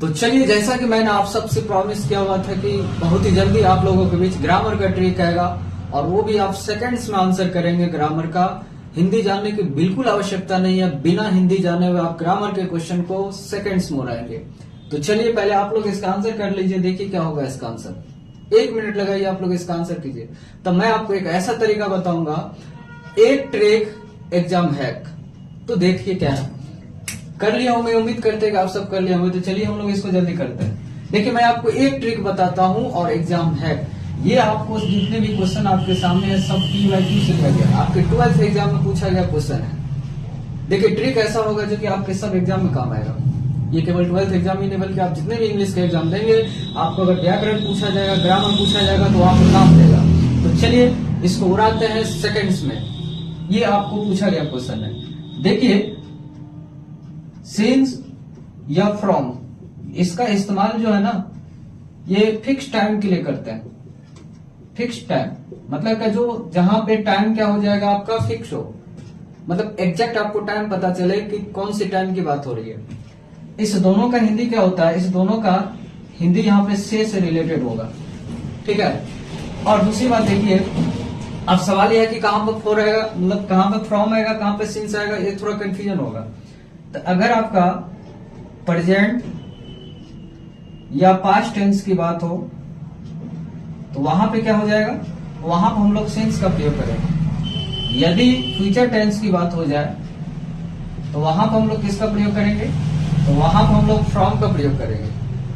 तो चलिए, जैसा कि मैंने आप सबसे प्रॉमिस किया हुआ था कि बहुत ही जल्दी आप लोगों के बीच ग्रामर का ट्रिक आएगा और वो भी आप सेकंड्स में आंसर करेंगे ग्रामर का। हिंदी जानने की बिल्कुल आवश्यकता नहीं है, बिना हिंदी जाने हुए आप ग्रामर के क्वेश्चन को सेकंड्स में उड़ाएंगे। तो चलिए, पहले आप लोग इसका आंसर कर लीजिए, देखिए क्या होगा इसका आंसर। 1 मिनट लगाइए, आप लोग इसका आंसर कीजिए। तब मैं आपको एक ऐसा तरीका बताऊंगा, एक ट्रिक एग्जाम हैक। तो देखिए क्या है। कर लिया हूं, मैं उम्मीद करते हैं कि आप सब कर लिया होंगे। तो चलिए हम लोग इसको जल्दी करते हैं। देखिए, मैं आपको एक ट्रिक बताता हूं और एग्जाम हैक। ये आपको जितने भी क्वेश्चन आपके सामने है सब PYQ से किया गया, आपके 12th एग्जाम में पूछा गया क्वेश्चन है। देखिए, ट्रिक ऐसा होगा जो कि आपके सब एग्जाम में काम आएगा। ये केवल 12th एग्जाम ही नहीं बल्कि आप जितने भी इंग्लिश के एग्जाम देंगे, आपको अगर व्याकरण पूछा जाएगा, ग्रामर पूछा जाएगा तो आपको काम देगा। तो चलिए इसको उड़ाते हैं सेकंड्स में। ये आपको पूछा गया क्वेश्चन है। देखिए, सिंस या फ्रॉम, इसका इस्तेमाल जो है ना, ये फिक्स टाइम के लिए करते हैं। फिक्स टाइम मतलब का जो जहां पे टाइम क्या हो जाएगा आपका फिक्स हो, मतलब एग्जैक्ट आपको टाइम पता चले कि कौन सी टाइम की बात हो रही है। इस दोनों का हिंदी क्या होता है, इस दोनों का हिंदी यहाँ पे से रिलेटेड होगा, ठीक है। और दूसरी बात देखिए, अब सवाल यह है कि कहां पर फोर आएगा, मतलब कहां पर फ्रॉम आएगा, कहां पर सिंस आएगा, ये थोड़ा कंफ्यूजन होगा। तो अगर आपका प्रेजेंट या पास्ट टेंस की बात हो तो वहां पे क्या हो जाएगा, वहां पर हम लोग सिंस का प्रयोग करेंगे। यदि फ्यूचर टेंस की बात हो जाए तो वहां पर हम लोग किसका प्रयोग करेंगे, तो वहां पर हम लोग फ्रॉम का प्रयोग करेंगे।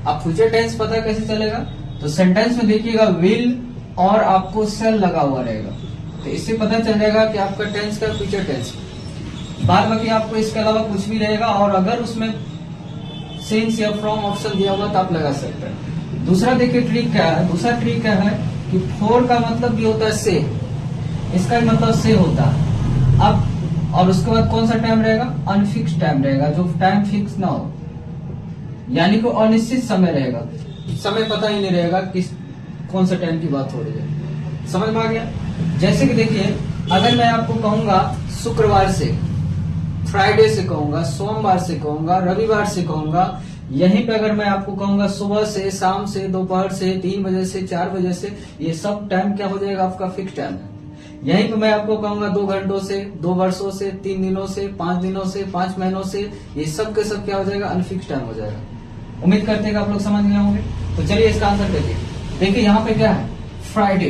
अब फ्यूचर टेंस पता कैसे चलेगा, तो सेंटेंस में देखिएगा विल और आपको सेल लगा हुआ रहेगा, तो इससे पता चल जाएगा कि आपका टेंस का फ्यूचर टेंस। बाद बाकी आपको इसके अलावा कुछ भी रहेगा, और अगर उसमें सिंस या फ्रॉम ऑप्शन दिया हुआ तो आप लगा सकते हैं। दूसरा देखिए ट्रिक क्या है, दूसरा ट्रिक क्या है कि फोर का मतलब भी होता है से, इसका भी मतलब से होता है। अब और उसके बाद कौन सा टाइम रहेगा, अनफिक्स टाइम रहेगा, जो टाइम फिक्स ना हो, यानी कि अनिश्चित समय रहेगा, समय पता ही नहीं रहेगा किस कौन सा टाइम की बात हो रही है। समझ में आ गया। जैसे कि देखिए, अगर मैं आपको कहूंगा शुक्रवार से, फ्राइडे से कहूंगा, सोमवार से कहूंगा, रविवार से कहूंगा, यहीं पे अगर मैं आपको कहूंगा सुबह से, शाम से, दोपहर से, 3 बजे से, 4 बजे से, ये सब टाइम क्या हो जाएगा, आपका फिक्स टाइम है। यहीं पे मैं आपको कहूंगा 2 घंटों से, 2 वर्षों से, 3 दिनों से, 5 दिनों से, 5 महीनों से, ये सब के सब क्या हो जाएगा, अनफिक्स टाइम हो जाएगा। उम्मीद करते हैं कि आप लोग समझ गए होंगे। तो चलिए इसका आंसर देखिए। देखिए यहाँ पे क्या है, फ्राइडे,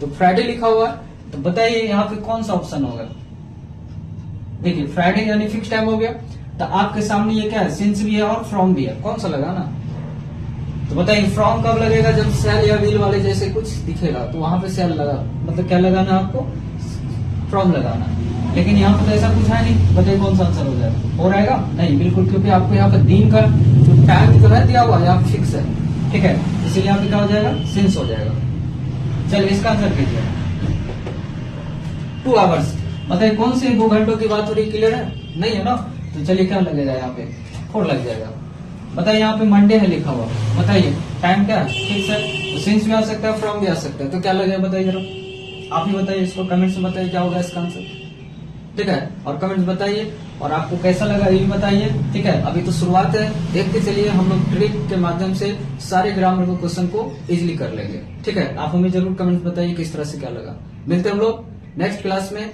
तो फ्राइडे लिखा हुआ है, तो बताइए यहाँ पे कौन सा ऑप्शन होगा। देखिए फ्राइडे यानी फिक्स टाइम हो गया, तो आपके सामने ये क्या है, सिंस भी है और फ्रॉम भी है, कौन सा लगाना। तो बताइए फ्रॉम कब लगेगा, जब सेल या विल वाले जैसे कुछ दिखेगा तो वहां पे सेल लगा, मतलब क्या लगाना है आपको, फ्रॉम लगाना। लेकिन यहाँ पर तो ऐसा कुछ है नहीं, बताइए कौन सा आंसर हो जाएगा, हो रहेगा नहीं बिल्कुल, क्योंकि आपको यहाँ पर दिन का जो टाइम जो है दिया हुआ यहाँ पे फिक्स है, ठीक है, इसीलिए यहाँ पे क्या हो जाएगा, सिंस हो जाएगा। चलिए इसका आंसर कीजिए, 2 आवर्स। बताइए कौन से 2 घंटों की बात हो रही, क्लियर है, नहीं है ना। तो चलिए क्या लगेगा, यहाँ पे 4 लग जाएगा। बताइए यहाँ पे मंडे है लिखा हुआ, बताइए टाइम क्या है, फिक्स है, तो सिंस भी आ सकता है, फ्रॉम भी आ सकता है, तो क्या लगेगा बताइए जरा, आप ही बताइए, इसको कमेंट्स में बताइए क्या होगा इसका आंसर, ठीक है। और कमेंट्स बताइए, और आपको कैसा लगा ये भी बताइए, ठीक है। अभी तो शुरुआत है, देखते चलिए, हम लोग ट्रिक के माध्यम से सारे ग्रामर के क्वेश्चन को इजिली कर लेंगे, ठीक है। आप हमें जरूर कमेंट्स बताइए किस तरह से क्या लगा। मिलते हैं हम लोग नेक्स्ट क्लास में।